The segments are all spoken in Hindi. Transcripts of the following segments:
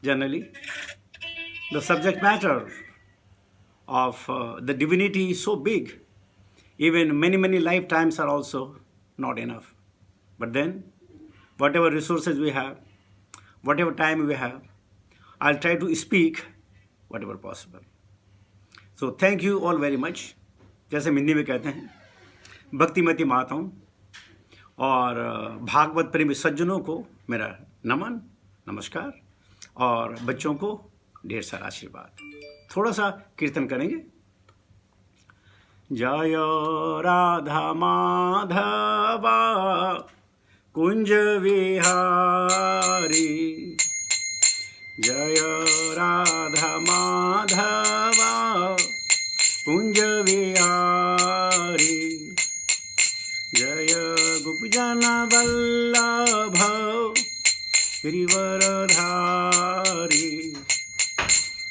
generally. The subject matter of the divinity is so big, even many lifetimes are also not enough. But then, whatever resources we have, whatever time we have, I'll try to speak whatever possible. So thank you all very much. जैसे हिंदी में कहते हैं, भक्तिमती माताओं और भागवत प्रेमी सज्जनों को मेरा नमन, नमस्कार, और बच्चों को ढेर सारा आशीर्वाद। थोड़ा सा कीर्तन करेंगे। जय राधा माधवा कुंज विहारी, जय राधा माधवा कुंज विहारी, जय गोपीजन वल्लभ गिरिवरधारी,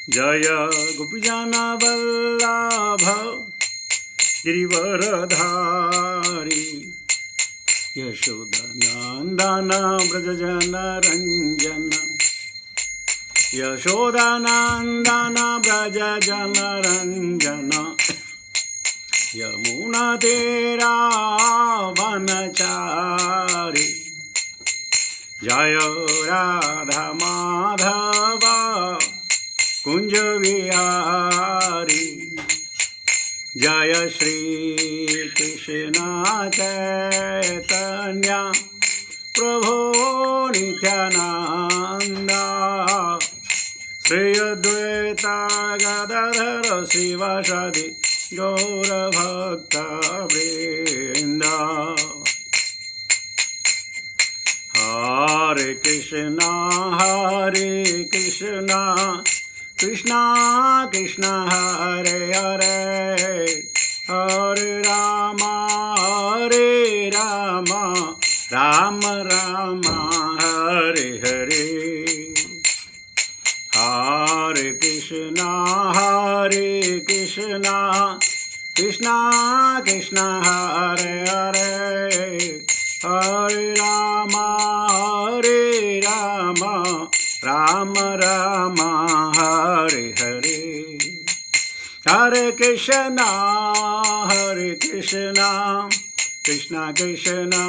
जय गोपीजन वल्लभ गिरिवरधारी, यशोदानंदन व्रजजन रंजन, यशोदानंदन व्रजजन रंजन, यमुना तेरा वनचारी, जय राधा माधवा कुंज विहारी, जय श्री कृष्ण चैतन्य प्रभो नित्यानंद, श्री अद्वैत गदाधर शिवासादि गौरभक्तवृंद। हरे कृष्णा कृष्णा कृष्णा हरे हरे, हरे राम राम राम हरे हरे, हरे कृष्णा कृष्णा कृष्णा हरे हरे, हरे राम राम राम हरे हरे, हरे कृष्णा कृष्णा कृष्णा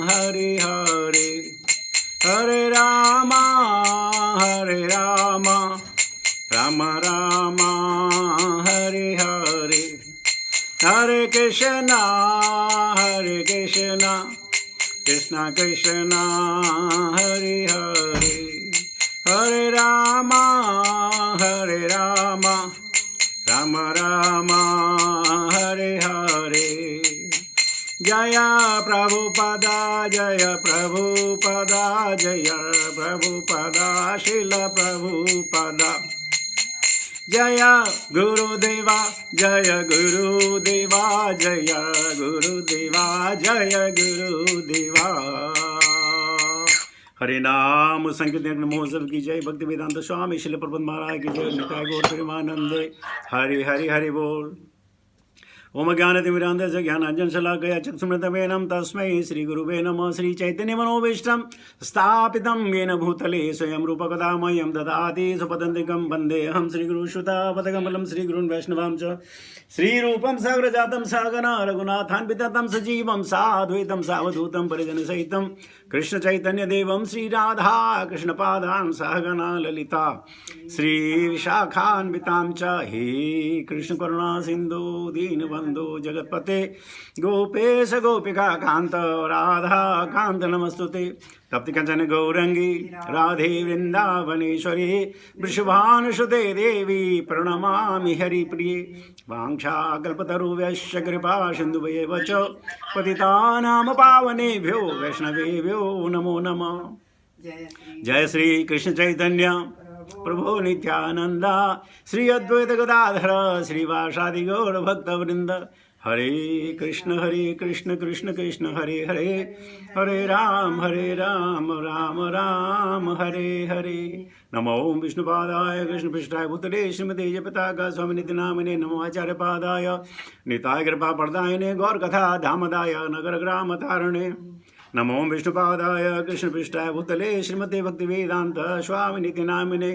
हरे हरे, हरे राम राम राम हरे हरे, हरे कृष्णा कृष्णा कृष्णा हरे हरे, हरे राम राम राम हरे हरे। जय प्रभुपदा जय प्रभुपदा, जय प्रभुपदा शिल प्रभुपदा, जय गुरुदेवा जय गुरुदेवा, जय गुरुदेवा जय गुरुदेवा। हरे नाम संकीर्तन महोत्सव की जय, भक्ति वेदांत स्वामी श्रील प्रबंध महाराज की जय, निताय गौर प्रेमानंदे। हरि हरि हरि बोल। ओम ज्ञानतिमिरान्धस्य ज्ञानाञ्जन शलाकया चक्षुमृतमेनं तस्मै श्रीगुरुवे नमः। श्रीचैतन्यमनोभीष्टं स्थापितं येन भूतले स्वयं रूपकदा मह्यं ददाति स्वपदन्तिकं वन्देऽहं श्रीगुरुश्रुतापदकमलं श्रीगुरून् वैष्णवां च श्रीरूपं साग्रजातं सागना रघुनाथान्वितं सजीवं साद्वैतं सावधूतं परिजनसहितं कृष्णचैतन्यदेवं श्रीराधा कृष्णपादां सहगना ललिता श्रीविशाखान्वितां च। हे कृष्णकरुणा सिन्धु दीनबन्धो जगत्पते गोपेश गोपिका कान्त राधा कान्त नमस्तुते। तप्ति कंचन गौरंगी राधे वृंदावनेश्वरी वृषभानुसुते देवी प्रणमामि हरिप्रिये। वाञ्छाकल्पतरुभ्यश्च कृपा सिन्धुभ्येव च पतितानां पावनेभ्यो वैष्णवेभ्यो नमो नमः। जय श्री कृष्ण चैतन्य प्रभु नित्यानंद, श्री अद्वैत गदाधर श्रीवासादि गौर भक्तवृंद। हरे कृष्ण कृष्ण कृष्ण हरे हरे, हरे राम राम राम हरे हरे। नमो विष्णुपादाय कृष्णपृष्ठाय भूतले श्रीमते जयपताका स्वामी नित्य नामिने, नमो आचार्य पादाय निताय कृपा प्रदायने गौर कथा धामदाय नगर ग्राम तारणे, नमो विष्णुपादाय कृष्णपृष्ठाय भूतले श्रीमते भक्तिवेदांत स्वामिनिति नामिने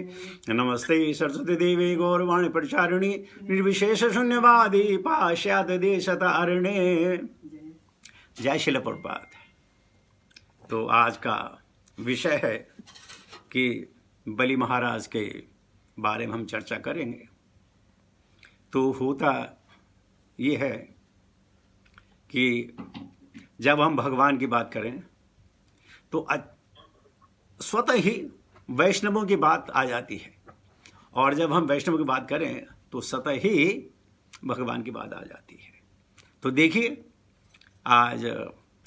नमस्ते सरस्वती देवी गौरवाणी प्रचारिणी निर्विशेष शून्यवादी पाश्चात्य देशतारिणे। जय श्रील प्रभुपाद। तो आज का विषय है कि बलि महाराज के बारे में हम चर्चा करेंगे। तो होता ये है कि जब हम भगवान की बात करें तो स्वतः ही वैष्णवों की बात आ जाती है, और जब हम वैष्णव की बात करें तो स्वतः ही भगवान की बात आ जाती है। तो देखिए आज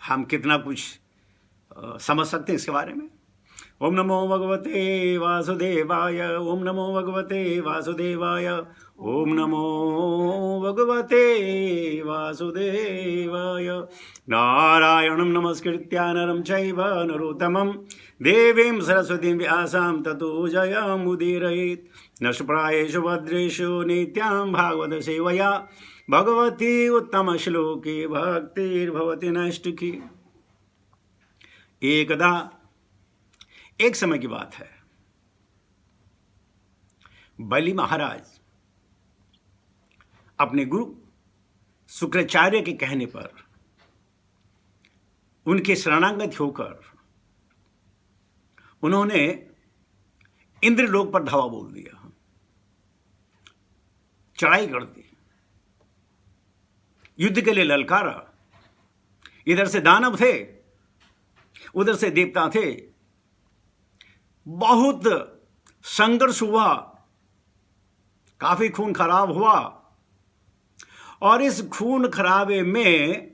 हम कितना कुछ समझ सकते हैं इसके बारे में। ओम नमो भगवते वासुदेवाय, ओम नमो भगवते वासुदेवाय, ओम नमो भगवते वासुदेवाय। नारायणं नमस्कृत्य नरं चैव नरोत्तमं देवीं सरस्वतीं व्यासां ततो जयमुदीरयेत्। नष्टप्रायेषु भद्रेषु नित्यां भागवत सेवया भगवती उत्तम श्लोके भक्तिर्भवति नैष्ठिकी। एकदा एक समय की बात है, बलि महाराज अपने गुरु शुक्राचार्य के कहने पर उनके शरणागत होकर उन्होंने इंद्रलोक पर धावा बोल दिया, चढ़ाई कर दी, युद्ध के लिए ललकारा। इधर से दानव थे, उधर से देवता थे। बहुत संघर्ष हुआ, काफी खून खराब हुआ, और इस खून खराबे में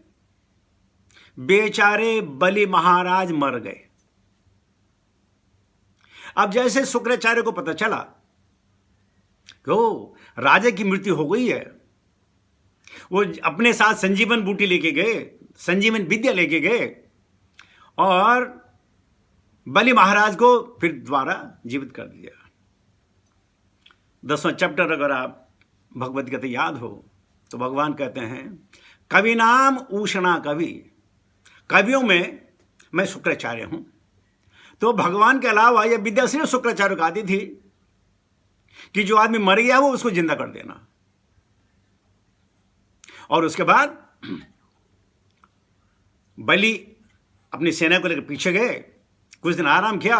बेचारे बलि महाराज मर गए। अब जैसे शुक्राचार्य को पता चला कि ओ राजा की मृत्यु हो गई है, वो अपने साथ संजीवन बूटी लेके गए, संजीवन विद्या लेके गए, और बलि महाराज को फिर दोबारा जीवित कर दिया। 10वां चैप्टर अगर आप भगवद गीता याद हो तो भगवान कहते हैं, कवि नाम ऊषणा कवि, कवियों में मैं शुक्राचार्य हूं। तो भगवान के अलावा यह विद्या सिर्फ शुक्राचार्य को आती थी कि जो आदमी मर गया वो उसको जिंदा कर देना। और उसके बाद बलि अपनी सेना को लेकर पीछे गए, कुछ दिन आराम किया,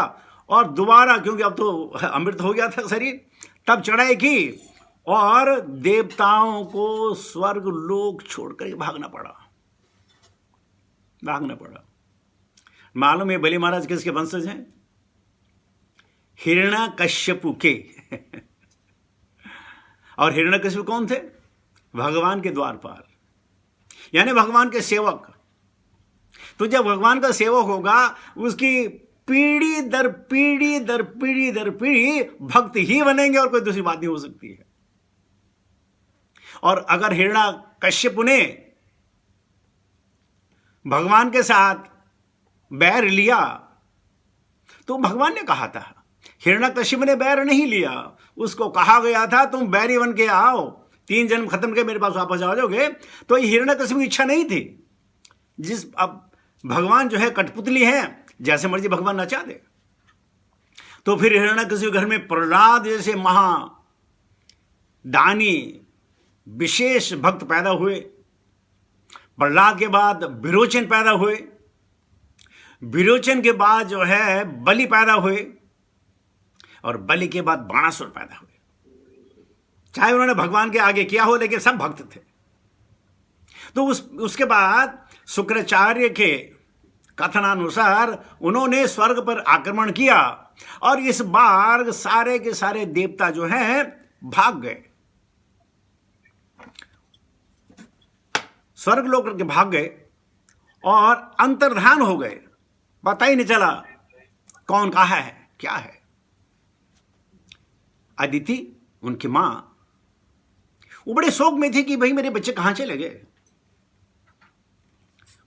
और दोबारा, क्योंकि अब तो अमृत हो गया था शरीर, तब चढ़ाई की और देवताओं को स्वर्ग लोक छोड़कर भागना पड़ा। मालूम है बलि महाराज किसके वंशज हैं? हिरण्यकश्यपु के। और हिरण्यकश्यपु कौन थे? भगवान के द्वारपाल, यानी भगवान के सेवक। तो जब भगवान का सेवक होगा, उसकी पीढ़ी दर पीढ़ी दर पीढ़ी दर पीढ़ी भक्त ही बनेंगे, और कोई दूसरी बात नहीं हो सकती है। और अगर हिरण्यकश्यपु ने भगवान के साथ बैर लिया, तो भगवान ने कहा था, हिरण्यकश्यपु ने बैर नहीं लिया, उसको कहा गया था तुम बैरी बन के आओ, 3 जन्म खत्म के मेरे पास वापस आ जाओगे। तो ये हिरण्यकश्यपु की इच्छा नहीं थी। अब भगवान जो है कठपुतली है, जैसे मर्जी भगवान नचा दे। तो फिर हिरण्यकश्यपु घर में प्रहलाद जैसे महादानी विशेष भक्त पैदा हुए। प्रहलाद के बाद विरोचन पैदा हुए, विरोचन के बाद जो है बलि पैदा हुए, और बलि के बाद बाणासुर पैदा हुए। चाहे उन्होंने भगवान के आगे किया हो, लेकिन सब भक्त थे। तो उसके बाद शुक्राचार्य के कथनानुसार उन्होंने स्वर्ग पर आक्रमण किया, और इस बार सारे के सारे देवता जो हैं भाग गए, स्वर्ग लोक करके भाग गए, और अंतर्धान हो गए। पता ही नहीं चला कौन कहाँ है, क्या है। अदिति उनकी मां, वो बड़े शोक में थी कि भाई मेरे बच्चे कहां चले गए,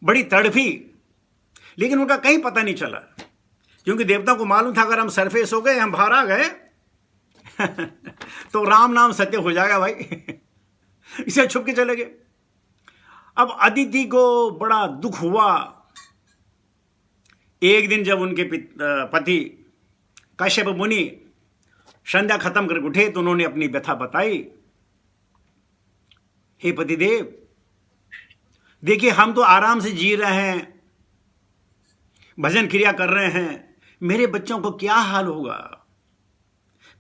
बड़ी तड़फी, लेकिन उनका कहीं पता नहीं चला, क्योंकि देवता को मालूम था अगर हम सरफेस हो गए, हम बाहर आ गए तो राम नाम सत्य हो जाएगा भाई। इसे छुप के चले गए। अब अदिति को बड़ा दुख हुआ एक दिन जब उनके पति कश्यप मुनि संध्या खत्म कर उठे तो उन्होंने अपनी व्यथा बताई। हे पतिदेव, देखिए हम तो आराम से जी रहे हैं, भजन क्रिया कर रहे हैं, मेरे बच्चों को क्या हाल होगा,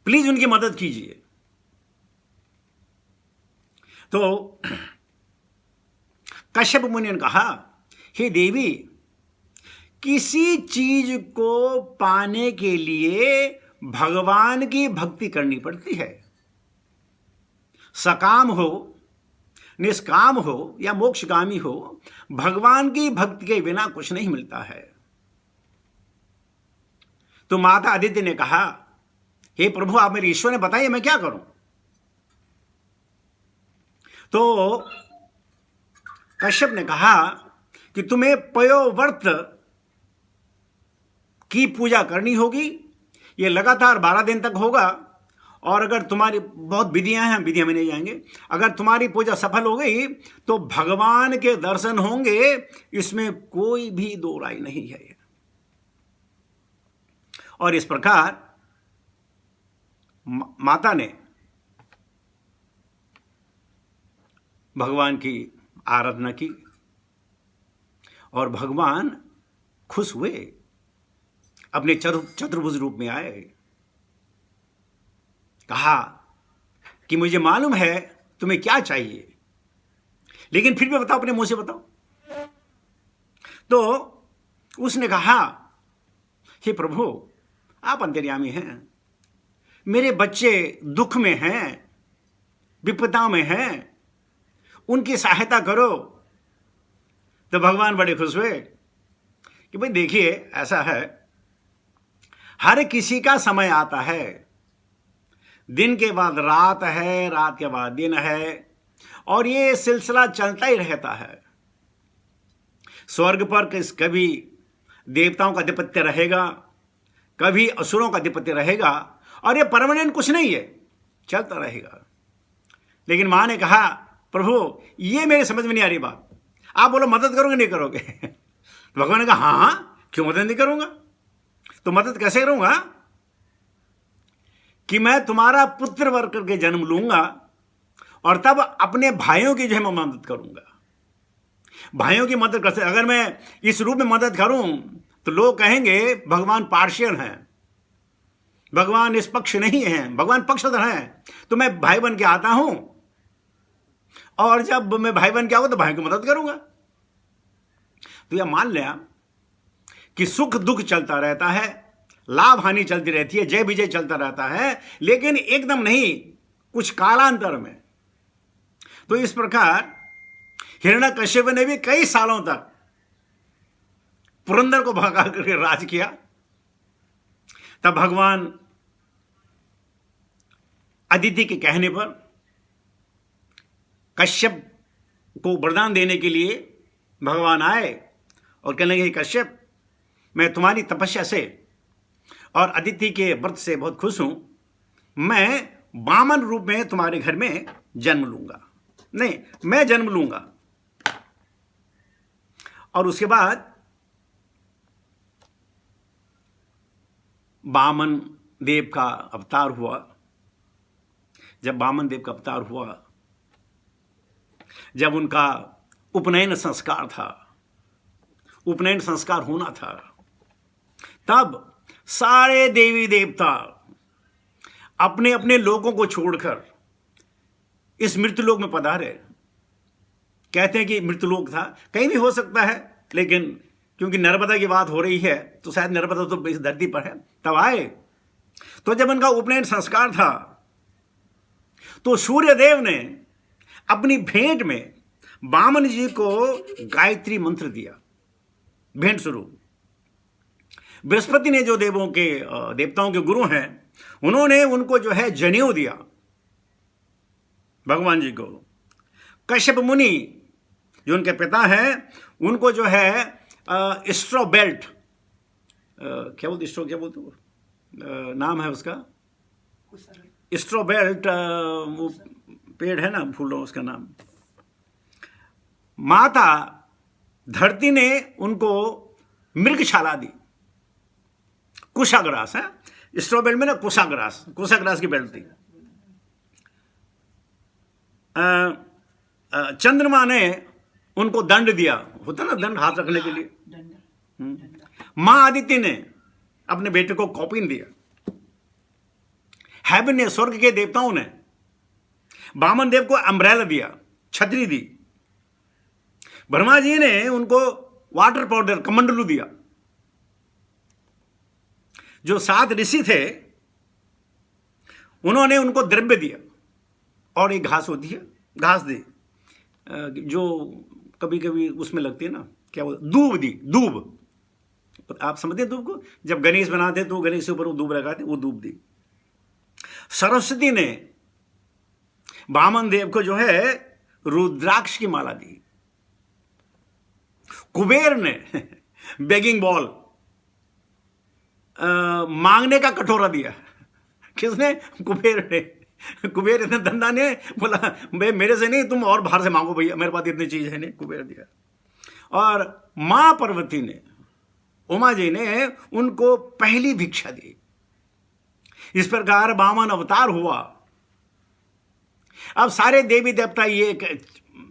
प्लीज उनकी मदद कीजिए। तो कश्यप मुनि ने कहा, हे देवी, किसी चीज को पाने के लिए भगवान की भक्ति करनी पड़ती है। सकाम हो, निष्काम हो या मोक्षगामी हो, भगवान की भक्ति के बिना कुछ नहीं मिलता है। तो माता अदिति ने कहा, हे प्रभु, आप मेरे ईश्वर ने बताइए मैं क्या करूं। तो कश्यप ने कहा कि तुम्हें पयोव्रत की पूजा करनी होगी, ये लगातार 12 दिन तक होगा। और अगर तुम्हारी बहुत विधियां हैं, विधियां में नहीं जाएंगे, अगर तुम्हारी पूजा सफल हो गई तो भगवान के दर्शन होंगे, इसमें कोई भी दो राय नहीं है। और इस प्रकार माता ने भगवान की आराधना की और भगवान खुश हुए, अपने चतुर्भुज रूप में आए। कहा कि मुझे मालूम है तुम्हें क्या चाहिए, लेकिन फिर भी बताओ, अपने मुंह से बताओ। तो उसने कहा, हे प्रभु, आप अंतर्यामी हैं, मेरे बच्चे दुख में हैं, विपदा में हैं, उनकी सहायता करो। तो भगवान बड़े खुश हुए कि भाई देखिए, ऐसा है, हर किसी का समय आता है, दिन के बाद रात है, रात के बाद दिन है, और ये सिलसिला चलता ही रहता है। स्वर्ग पर कभी देवताओं का आधिपत्य रहेगा, कभी असुरों का आधिपत्य रहेगा, और ये परमानेंट कुछ नहीं है, चलता रहेगा। लेकिन मां ने कहा, प्रभु ये मेरे समझ में नहीं आ रही बात, आप बोलो मदद करोगे नहीं करोगे? तो भगवान ने कहा, हाँ, क्यों मदद नहीं करूंगा। तो मदद कैसे करूंगा कि मैं तुम्हारा पुत्र वर करके जन्म लूंगा और तब अपने भाइयों की जो है मैं मदद करूंगा। भाइयों की मदद कैसे? अगर मैं इस रूप में मदद करूं तो लोग कहेंगे भगवान पार्शियल हैं, भगवान निष्पक्ष नहीं है, भगवान पक्षधर हैं। तो मैं भाई बन के आता हूं, और जब मैं भाई बन के आऊंगा तो भाई की मदद करूंगा। तो यह मान लिया कि सुख दुख चलता रहता है, लाभ हानि चलती रहती है, जय विजय चलता रहता है, लेकिन एकदम नहीं, कुछ कालांतर में। तो इस प्रकार हिरण्यकश्यप ने भी कई सालों तक पुरंदर को भगा करके राज किया। तब भगवान अदिति के कहने पर कश्यप को वरदान देने के लिए भगवान आए और कहने लगे, कश्यप, मैं तुम्हारी तपस्या से और अदिति के व्रत से बहुत खुश हूं, मैं वामन रूप में तुम्हारे घर में जन्म लूंगा। नहीं, मैं जन्म लूंगा। और उसके बाद वामन देव का अवतार हुआ। जब वामन देव का अवतार हुआ, जब उनका उपनयन संस्कार था, उपनयन संस्कार होना था, तब सारे देवी देवता अपने अपने लोगों को छोड़कर इस मृत्युलोक में पधारे। कहते हैं कि मृत्युलोक था, कहीं भी हो सकता है, लेकिन क्योंकि नर्मदा की बात हो रही है तो शायद नर्मदा तो इस धरती पर है। तब आए, तो जब उनका उपनयन संस्कार था तो सूर्यदेव ने अपनी भेंट में वामन जी को गायत्री मंत्र दिया, भेंट स्वरूप। बृहस्पति ने जो देवताओं के गुरु हैं, उन्होंने उनको जो है जनेऊ दिया भगवान जी को। कश्यप मुनि जो उनके पिता हैं, उनको जो है स्ट्रॉ बेल्ट, क्या बोलते, स्ट्रॉ क्या बोलते वो नाम है उसका, स्ट्रॉ बेल्ट, वो पेड़ है ना, फूलों, उसका नाम। माता धरती ने उनको मृगशाला दी, कुशाग्रास है, स्ट्रॉ बेल्ट में ना कुशाग्रास की बेल्ट थी। चंद्रमा ने उनको दंड दिया, होता ना दंड हाथ रखने के लिए। मां आदित्य ने अपने बेटे को कौपिन दिया। हेवन ने, स्वर्ग के देवताओं ने वामन देव को अम्ब्रेला दिया, छतरी दी। ब्रह्मा जी ने उनको वाटर पाउडर कमंडलू दिया। जो 7 ऋषि थे उन्होंने उनको द्रव्य दिया, और एक घास होती है, घास दी जो कभी कभी उसमें लगती है ना, क्या बोलते, दूब दी, दूब। आप समझते हैं दूब को? जब गणेश बनाते तो गणेश के ऊपर वो दूब लगाते, वो दूब दी। सरस्वती ने वामन देव को जो है रुद्राक्ष की माला दी। कुबेर ने बेगिंग बॉल, मांगने का कटोरा दिया। किसने? कुबेर ने। कुबेर इतने धंधा ने बोला भाई मेरे से नहीं, तुम और बाहर से मांगो भैया, मेरे पास इतनी चीज है नहीं। कुबेर दिया। और मां पार्वती ने, उमा जी ने उनको पहली भिक्षा दी। इस प्रकार वामन अवतार हुआ। अब सारे देवी देवता ये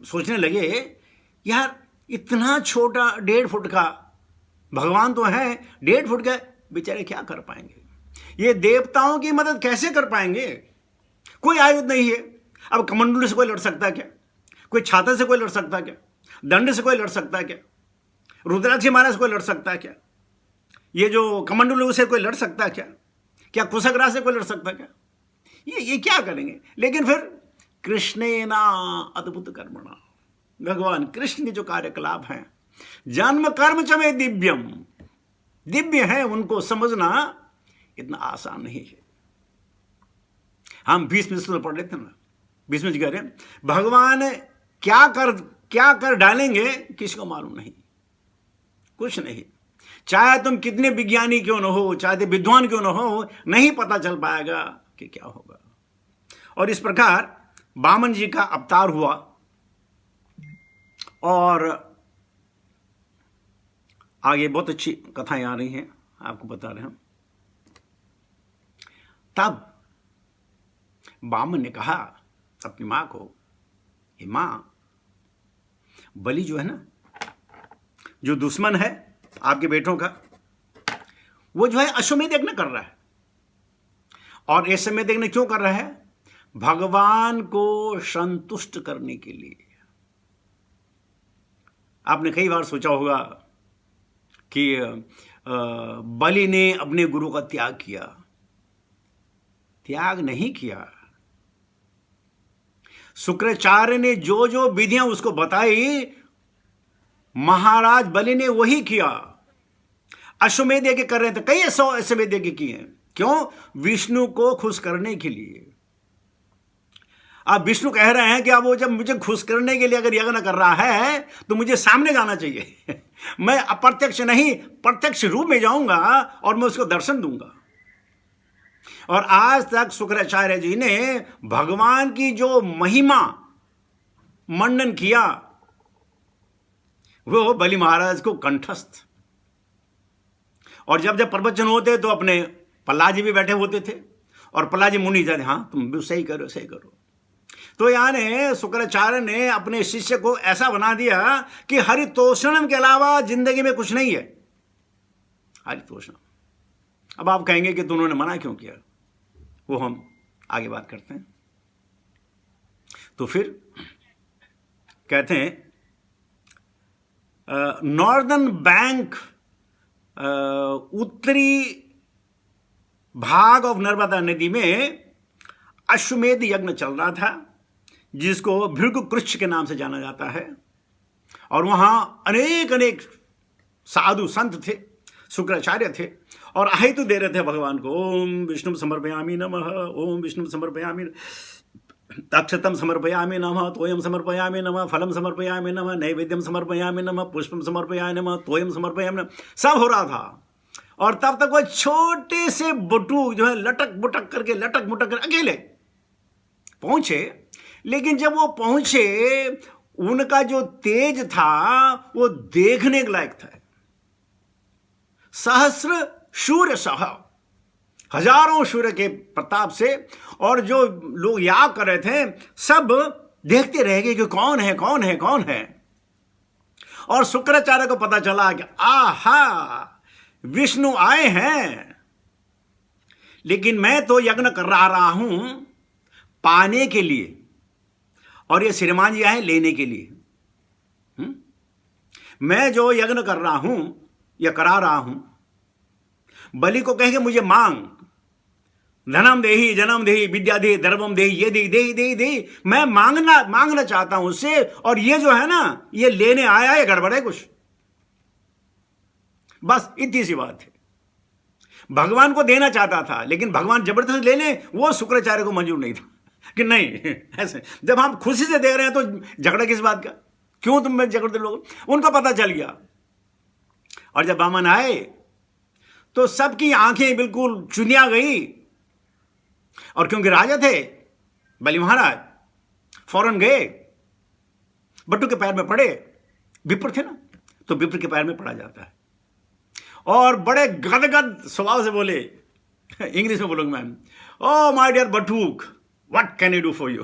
सोचने लगे, यार इतना छोटा 1.5 फुट का भगवान तो है, 1.5 फुट का, बेचारे क्या कर पाएंगे? ये देवताओं की मदद कैसे कर पाएंगे? कोई आयुध नहीं है। अब कमंडलू से कोई लड़ सकता है क्या? कोई छाता से कोई लड़ सकता है क्या? दंड से कोई लड़ सकता है क्या? रुद्राक्ष माला से कोई लड़ सकता है क्या? ये जो कमंडलू से कोई लड़ सकता है क्या? क्या कुशग्रास से कोई लड़ सकता है क्या? ये क्या करेंगे? लेकिन फिर कृष्णेना अद्भुत कर्मणा, भगवान कृष्ण के जो कार्यकलाप हैं, जन्म कर्म च में दिव्यम, दिव्य है, उनको समझना इतना आसान नहीं है। हम 20 मिनट पढ़ लेते हैं ना, 20 मिनट कह रहे हैं, भगवान क्या कर डालेंगे किसी को मालूम नहीं, कुछ नहीं। चाहे तुम कितने विज्ञानी क्यों न हो, चाहे विद्वान क्यों न हो, नहीं पता चल पाएगा कि क्या होगा। और इस प्रकार वामन जी का अवतार हुआ, और आगे बहुत अच्छी कथाएं आ रही हैं, आपको बता रहे हैं। तब वामन ने कहा अपनी मां को, हे मां, बलि जो है ना, जो दुश्मन है आपके बेटों का, वो जो है अश्वमेध यज्ञ कर रहा है। और अश्वमेध यज्ञ क्यों कर रहा है? भगवान को संतुष्ट करने के लिए। आपने कई बार सोचा होगा कि बलि ने अपने गुरु का त्याग किया। त्याग नहीं किया। शुक्राचार्य ने जो जो विधियां उसको बताई, महाराज बलि ने वही किया। अश्वमेध यज्ञ कर रहे थे, कई 100 अश्वमेध यज्ञ किए हैं। क्यों? विष्णु को खुश करने के लिए। अब विष्णु कह रहे हैं कि अब वो जब मुझे खुश करने के लिए अगर यज्ञ कर रहा है तो मुझे सामने जाना चाहिए। मैं अप्रत्यक्ष नहीं, प्रत्यक्ष रूप में जाऊंगा और मैं उसको दर्शन दूंगा। और आज तक शुक्राचार्य जी ने भगवान की जो महिमा मंडन किया, वो बलि महाराज को कंठस्थ। और जब जब प्रवचन होते तो अपने प्रहलाद जी भी बैठे होते थे, और प्रहलाद जी मुनि जाते, हाँ तुम भी सही करो, सही करो। तो यानी शुक्राचार्य ने अपने शिष्य को ऐसा बना दिया कि हरितोषणम के अलावा जिंदगी में कुछ नहीं है। हरितोषणम। अब आप कहेंगे कि तुमने मना क्यों किया? वो हम आगे बात करते हैं। तो फिर कहते हैं नॉर्दर्न बैंक, उत्तरी भाग ऑफ नर्मदा नदी में अश्वमेध यज्ञ चल रहा था, जिसको भृगु कृच्छ के नाम से जाना जाता है। और वहां अनेक साधु संत थे, शुक्राचार्य थे, और आहुति दे रहे थे भगवान को। ओम विष्णु समर्पयामि नमः, ओम विष्णु समर्पयामि, अक्षतम समर्पयामि नमः, तोयम समर्पयामि नमः, फलम समर्पयामि नमः, नैवेद्यम समर्पयामि नमः, पुष्पम समर्पयामि नमः, तोयम समर्पयामि नमः, सब हो रहा था। और तब तक वो छोटे से बटुक जो है लटक मुटक करके अकेले पहुंचे। लेकिन जब वो पहुंचे, उनका जो तेज था वो देखने के लायक था। सहस्र सूर्य सह, हजारों सूर्य के प्रताप से, और जो लोग याग कर रहे थे सब देखते रह गए कि कौन है कौन है कौन है। और शुक्राचार्य को पता चला कि आहा, विष्णु आए हैं, लेकिन मैं तो यज्ञ कर रहा हूं पाने के लिए, और ये श्रीमान जी आए लेने के लिए। मैं जो यज्ञ कर रहा हूं या करा रहा हूं, बलि को कहेंगे मुझे मांग, धनम देही जन्म देही विद्या दे धर्मम देही, ये दे दे दे दे, मैं मांगना चाहता हूं उससे, और ये जो है ना ये लेने आया है, गड़बड़ है कुछ। बस इतनी सी बात है। भगवान को देना चाहता था, लेकिन भगवान जबरदस्ती ले ले, वो शुक्राचार्य को मंजूर नहीं था कि नहीं ऐसे। जब हम खुशी से दे रहे हैं तो झगड़ा किस बात का, क्यों तुम में झगड़ते लोग। उनका पता चल गया, और जब बामन आए तो सबकी आंखें बिल्कुल चुनिया गई, और क्योंकि राजा थे बलि महाराज, फौरन गए, बट्टू के पैर में पड़े। विप्र थे ना, तो विप्र के पैर में पड़ा जाता है, और बड़े गदगद स्वभाव से बोले, इंग्लिश में बोलूंगा ma'am, oh my dear Batuk, what can I do for you.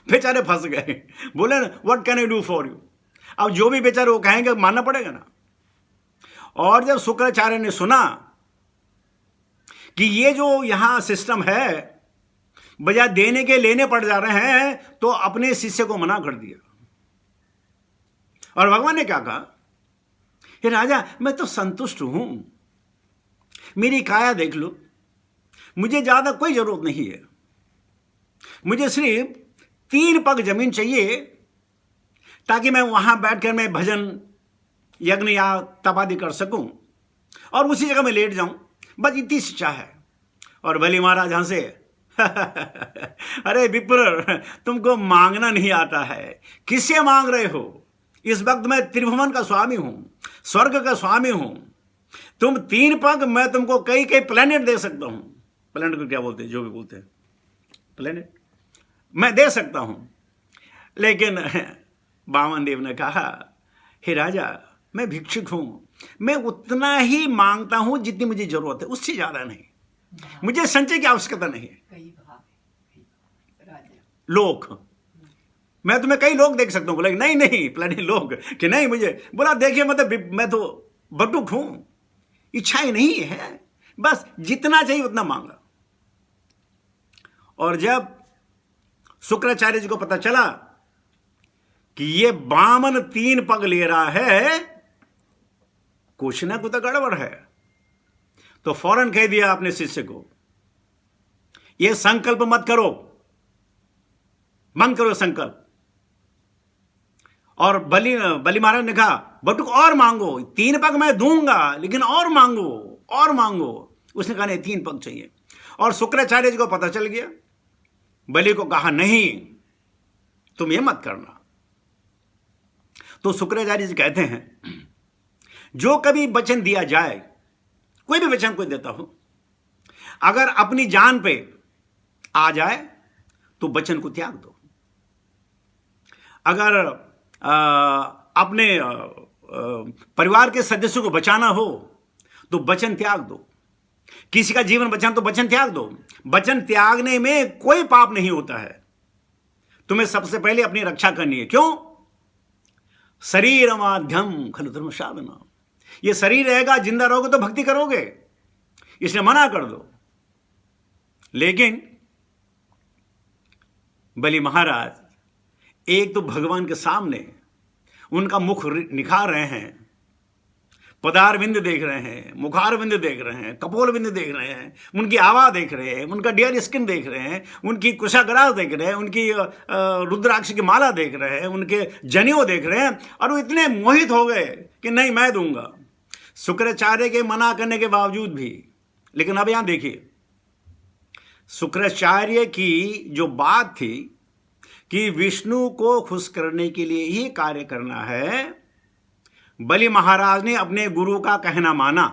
बेचारे फंस गए, बोले ना what can I do for you. अब जो भी बेचारे वो कहेंगे मानना पड़ेगा ना। और जब शुक्राचार्य ने सुना कि ये जो यहां सिस्टम है, बजाय देने के लेने पड़ जा रहे हैं, तो अपने शिष्य को मना कर दिया। और भगवान ने क्या कहा, हे राजा मैं तो संतुष्ट हूं, मेरी काया देख लो, मुझे ज्यादा कोई जरूरत नहीं है, मुझे सिर्फ 3 पग जमीन चाहिए, ताकि मैं वहां बैठकर मैं भजन यज्ञ या तपादि कर सकूं, और उसी जगह मैं लेट जाऊं, बस इतनी शिक्षा है। और बलि महाराज हंसे, अरे विप्र, तुमको मांगना नहीं आता है, किससे मांग रहे हो। इस वक्त मैं त्रिभुवन का स्वामी हूं, स्वर्ग का स्वामी हूं, तुम 3 पग, मैं तुमको कई कई प्लेनेट दे सकता हूं। प्लेनेट को क्या बोलते हैं, जो भी बोलते हैं प्लेनेट, मैं दे सकता हूं। लेकिन वामन देव ने कहा, हे राजा मैं भिक्षुक हूं, मैं उतना ही मांगता हूं जितनी मुझे जरूरत है, उससे ज्यादा नहीं, मुझे संचय की आवश्यकता नहीं है। लोग, मैं तुम्हें कई लोग देख सकता हूं। बोला नहीं नहीं प्लानी लोग कि नहीं मुझे, बोला देखिए मतलब मैं तो बटुक हूं, इच्छाएं नहीं है, बस जितना चाहिए उतना मांगा। और जब शुक्राचार्य जी को पता चला कि ये वामन 3 पग ले रहा है, कुछ ना कुछ गड़बड़ है, तो फौरन कह दिया अपने शिष्य को, ये संकल्प मत करो, मन करो संकल्प। और बलि महाराज ने कहा, बटुक और मांगो, 3 पग मैं दूंगा, लेकिन और मांगो और मांगो। उसने कहा नहीं 3 पग चाहिए। और शुक्राचार्य जी को पता चल गया, बलि को कहा नहीं तुम ये मत करना। तो शुक्राचार्य जी कहते हैं, जो कभी वचन दिया जाए, कोई भी वचन कोई देता हो, अगर अपनी जान पे आ जाए तो वचन को त्याग दो। अगर अपने परिवार के सदस्यों को बचाना हो तो वचन त्याग दो। किसी का जीवन बचाना तो वचन त्याग दो। वचन त्यागने में कोई पाप नहीं होता है। तुम्हें सबसे पहले अपनी रक्षा करनी है। क्यों? शरीर माध्यम खलु धर्म साधना। ये शरीर रहेगा, जिंदा रहोगे तो भक्ति करोगे, इसलिए मना कर दो। लेकिन बलि महाराज एक तो भगवान के सामने उनका मुख निखार रहे हैं, पदारविंद देख रहे हैं, मुखारविंद देख रहे हैं, कपोलविंद देख रहे हैं, उनकी आवा देख रहे हैं, उनका डियर स्किन देख रहे हैं, उनकी कुशाग्रास देख रहे हैं, उनकी रुद्राक्ष की माला देख रहे हैं, उनके जनेऊ देख रहे हैं, और वो इतने मोहित हो गए कि नहीं मैं दूंगा, शुक्राचार्य के मना करने के बावजूद भी। लेकिन अब यहां देखिए, शुक्राचार्य की जो बात थी कि विष्णु को खुश करने के लिए ही कार्य करना है, बलि महाराज ने अपने गुरु का कहना माना।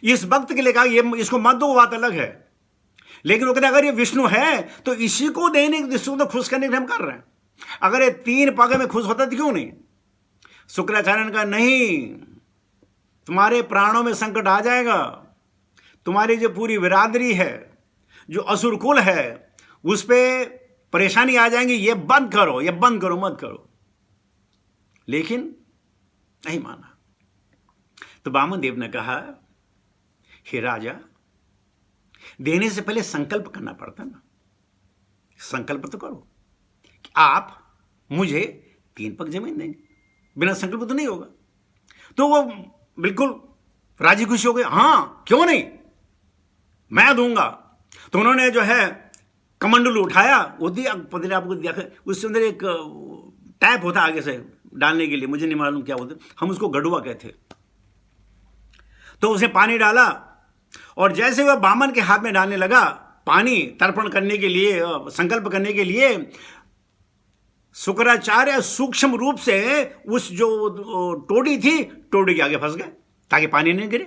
इस वक्त के लिए कहा ये इसको मत दो, बात अलग है, लेकिन वो कहते अगर ये विष्णु है तो इसी को देने, इसको तो खुश करने के लिए हम कर रहे हैं। अगर ये 3 पग में खुश होता तो क्यों नहीं। शुक्राचार्य ने कहा नहीं, तुम्हारे प्राणों में संकट आ जाएगा, तुम्हारी जो पूरी बिरादरी है, जो असुर कुल है, उस पर परेशानी आ जाएंगी, ये बंद करो, ये बंद करो, मत करो। लेकिन नहीं माना। तो वामन देव ने कहा, हे राजा, देने से पहले संकल्प करना पड़ता ना, संकल्प तो करो कि आप मुझे 3 पग जमीन देंगे। बिना संकल्प तो नहीं होगा। तो वो बिल्कुल राजी खुशी हो गए, हाँ क्यों नहीं, मैं दूंगा। तो उन्होंने जो है कमंडल उठाया, वो दिया, पति ने आपको दिया, उसके अंदर एक टैप होता आगे से डालने के लिए, मुझे नहीं मालूम क्या होता, हम उसको गड़ुआ कहते। तो उसे पानी डाला, और जैसे वह बामन के हाथ में डालने लगा पानी, तर्पण करने के लिए, संकल्प करने के लिए, शुक्राचार्य सूक्ष्म रूप से उस जो टोड़ी थी, टोड़ी के आगे फंस गए ताकि पानी नहीं गिरे।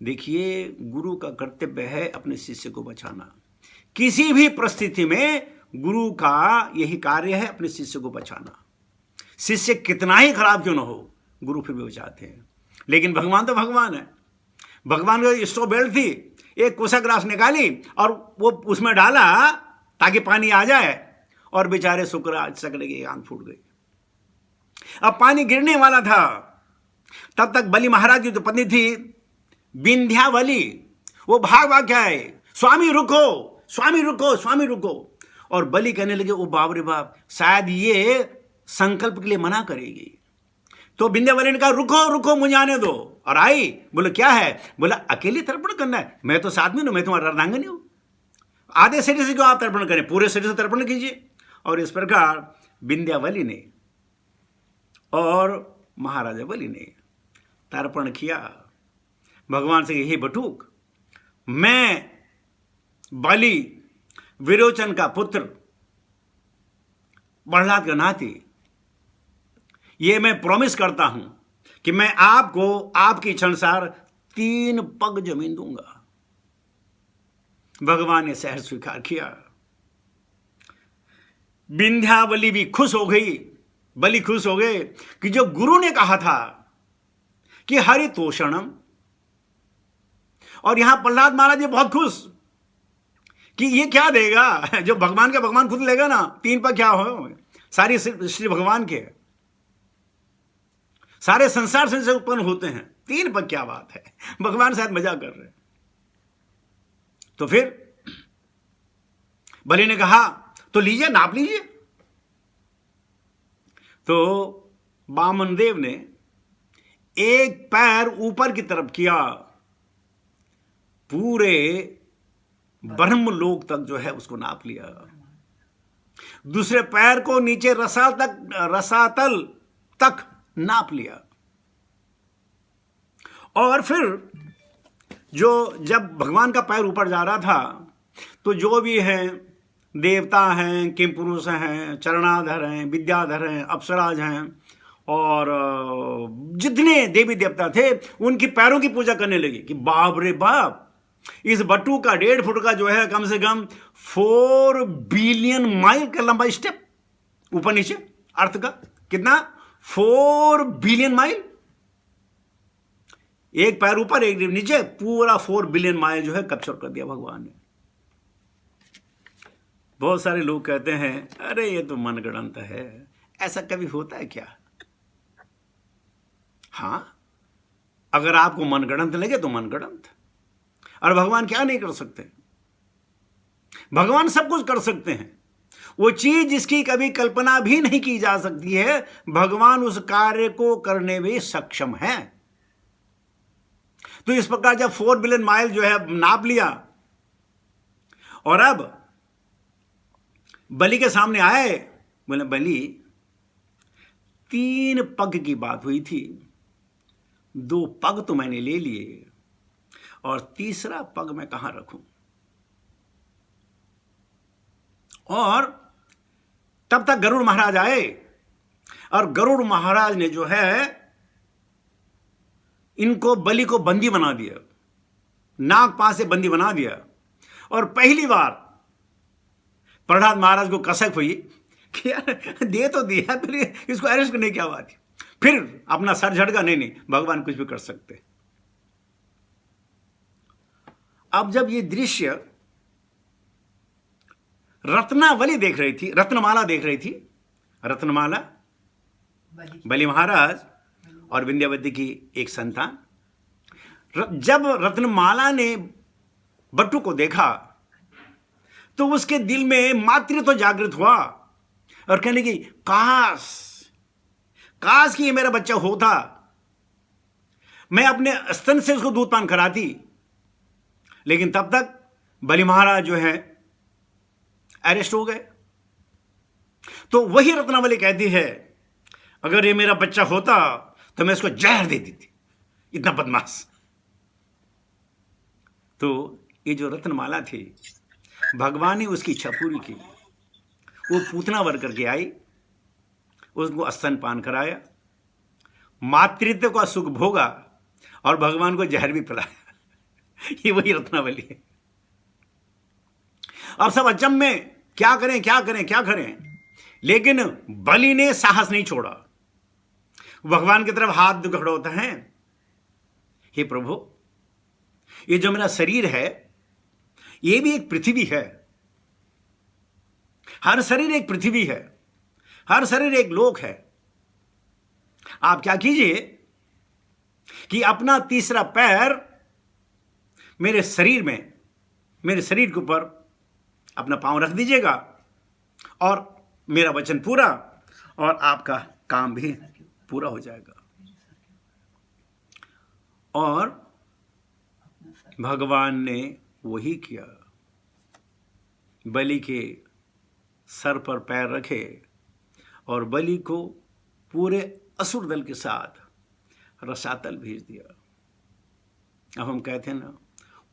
देखिए, गुरु का कर्तव्य है अपने शिष्य को बचाना। किसी भी परिस्थिति में गुरु का यही कार्य है, अपने शिष्य को बचाना। शिष्य कितना ही खराब क्यों ना हो, गुरु फिर भी बचाते हैं। लेकिन भगवान तो भगवान है। भगवान को स्ट्रॉ बेल्ट थी, एक कोषाग्रास निकाली और वो उसमें डाला ताकि पानी आ जाए, और बेचारे शुक्राचार्य की आंख फूट गई। अब पानी गिरने वाला था, तब तक बलि महाराज की जो पत्नी थी विंध्यावली, वो भाग भाग के आए, स्वामी रुको, स्वामी रुको, स्वामी रुको। और बलि कहने लगे, ओ बाप रे बाप, शायद ये संकल्प के लिए मना करेगी। तो विंध्यावली ने कहा, रुको रुको, मुझे आने दो। और आई, बोले क्या है? बोला अकेले तर्पण करना है, मैं तो साथ में हूं, मैं तुम्हारा अर्धांगिनी हूं, आधे शरीर से क्यों आप तर्पण करें, पूरे शरीर से तर्पण कीजिए। और इस प्रकार विंध्यावली ने और महाराजा बलि ने तर्पण किया। भगवान से, यही बटूक, मैं बलि विरोचन का पुत्र, प्रहलाद का नाती, ये मैं प्रॉमिस करता हूं कि मैं आपको आपकी इच्छा अनुसार 3 पग जमीन दूंगा। भगवान ने सहर्ष स्वीकार किया। विंध्यावली भी खुश हो गई, बलि खुश हो गए कि जो गुरु ने कहा था कि हरितोषणम, और यहां प्रहलाद महाराज जी बहुत खुश कि ये क्या देगा, जो भगवान का भगवान खुद लेगा ना। 3 पग क्या हो, सारी श्री भगवान के, सारे संसार से उत्पन्न होते हैं, 3 पग क्या बात है, भगवान शायद मजाक कर रहे हैं। तो फिर बलि ने कहा, तो लीजिए, नाप लीजिए। तो वामन देव ने एक पैर ऊपर की तरफ किया, पूरे ब्रह्मलोक तक जो है उसको नाप लिया। दूसरे पैर को नीचे रसातल तक नाप लिया। और फिर जब भगवान का पैर ऊपर जा रहा था, तो जो भी हैं, देवता हैं, किम पुरुष हैं, चरणाधर हैं, विद्याधर हैं, अप्सराज हैं, और जितने देवी देवता थे, उनकी पैरों की पूजा करने लगे कि बाप रे बाप, इस बट्टू का 1.5 फुट का जो है कम से कम 4 बिलियन माइल का लंबा स्टेप, ऊपर नीचे अर्थ का कितना, 4 बिलियन माइल, एक पैर ऊपर एक नीचे, पूरा 4 बिलियन माइल जो है कैप्चर कर दिया भगवान ने। बहुत सारे लोग कहते हैं, अरे ये तो मनगढ़ंत है, ऐसा कभी होता है क्या? हां, अगर आपको मनगढ़ंत लगे तो मनगढ़ंत। और भगवान क्या नहीं कर सकते? भगवान सब कुछ कर सकते हैं। वो चीज जिसकी कभी कल्पना भी नहीं की जा सकती है, भगवान उस कार्य को करने में सक्षम है। तो इस प्रकार जब 4 बिलियन माइल जो है नाप लिया, और अब बलि के सामने आए, बोले बलि, 3 पग की बात हुई थी, 2 पग तो मैंने ले लिए, और तीसरा पग मैं कहां रखूं? और तब तक गरुड़ महाराज आए, और गरुड़ महाराज ने जो है इनको, बलि को बंदी बना दिया, नाग पांव से बंदी बना दिया। और पहली बार प्रहलाद महाराज को कसक हुई कि यार दे तो दिया, तो इसको अरेस्ट करने की क्या बात है। फिर अपना सर झटका, नहीं नहीं भगवान कुछ भी कर सकते। अब जब ये दृश्य रत्नावली देख रही थी, रत्नमाला देख रही थी, रत्नमाला बलि महाराज और विंध्यावती की एक संतान, जब रत्नमाला ने बट्टू को देखा तो उसके दिल में मातृत्व जागृत हुआ और कहने की काश काश कि ये मेरा बच्चा होता, मैं अपने स्तन से उसको दूध पान कराती। लेकिन तब तक बलि महाराज जो है अरेस्ट हो गए। तो वही रत्नावली कहती है अगर ये मेरा बच्चा होता तो मैं इसको जहर दे देती, इतना बदमाश। तो ये जो रत्नमाला थी, भगवान ने उसकी इच्छा पूरी की। वो पूतना वर करके आई, उसको स्तनपान कराया, मातृत्व का सुख भोगा और भगवान को जहर भी पिलाया। ये वही रत्नावली है। अब सब अचंभे में क्या करें क्या करें क्या करें, लेकिन बलि ने साहस नहीं छोड़ा। भगवान की तरफ हाथ खड़ा होता है, हे प्रभु ये जो मेरा शरीर है ये भी एक पृथ्वी है। हर शरीर एक पृथ्वी है, हर शरीर एक लोक है। आप क्या कीजिए कि अपना तीसरा पैर मेरे शरीर में, मेरे शरीर के ऊपर अपना पांव रख दीजिएगा और मेरा वचन पूरा और आपका काम भी पूरा हो जाएगा। और भगवान ने वही किया। बलि के सर पर पैर रखे और बलि को पूरे असुर दल के साथ रसातल भेज दिया। अब हम कहते हैं ना,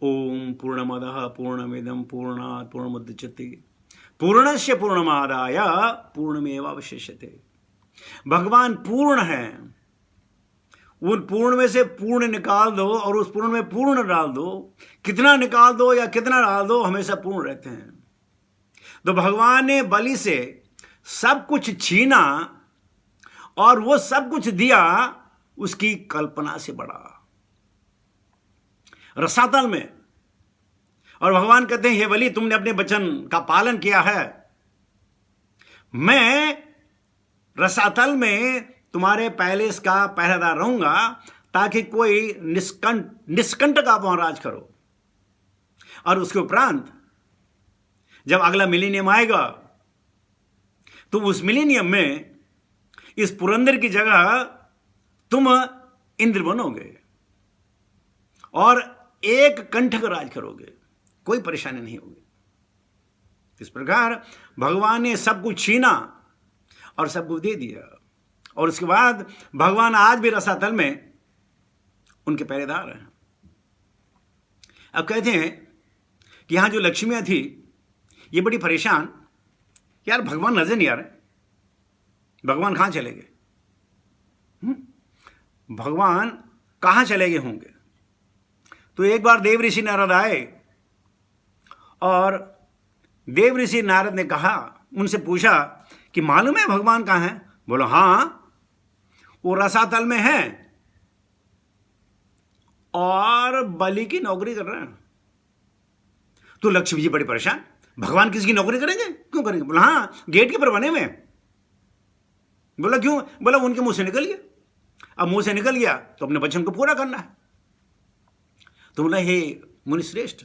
ओम पूर्णमदः पूर्णमिदं पूर्णात् पूर्णमुदच्यते पूर्णस्य पूर्णमादाय पूर्णमेवावशिष्यते। भगवान पूर्ण है, उन पूर्ण में से पूर्ण निकाल दो और उस पूर्ण में पूर्ण डाल दो। कितना निकाल दो या कितना डाल दो, हमेशा पूर्ण रहते हैं। तो भगवान ने बलि से सब कुछ छीना और वो सब कुछ दिया उसकी कल्पना से बड़ा, रसातल में। और भगवान कहते हैं हे बलि तुमने अपने वचन का पालन किया है, मैं रसातल में तुम्हारे पैलेस का पहरेदार रहूंगा ताकि कोई निष्कंटक आप वहां राज करो। और उसके उपरांत जब अगला मिलेनियम आएगा तो उस मिलेनियम में इस पुरंदर की जगह तुम इंद्र बनोगे और एक कंठ का राज करोगे, कोई परेशानी नहीं होगी। इस प्रकार भगवान ने सब कुछ छीना और सब कुछ दे दिया। और उसके बाद भगवान आज भी रसातल में उनके पहरेदार हैं। अब कहते हैं कि यहां जो लक्ष्मियां थी ये बड़ी परेशान, यार भगवान नजर नहीं आ रहे, भगवान कहां चले गए, भगवान कहां चले गए होंगे। तो एक बार देव ऋषि नारद आए और देव ऋषि नारद ने कहा, उनसे पूछा कि मालूम है भगवान कहां हैं। बोलो हां वो रसातल में है और बलि की नौकरी कर रहे हैं। तो लक्ष्मी जी बड़ी परेशान, भगवान किसी की नौकरी करेंगे, क्यों करेंगे। बोला हाँ गेट के पर बने हुए। बोला क्यों, बोला उनके मुंह से निकल गया, अब मुंह से निकल गया तो अपने वचन को पूरा करना है। तो बोला हे मुनिश्रेष्ठ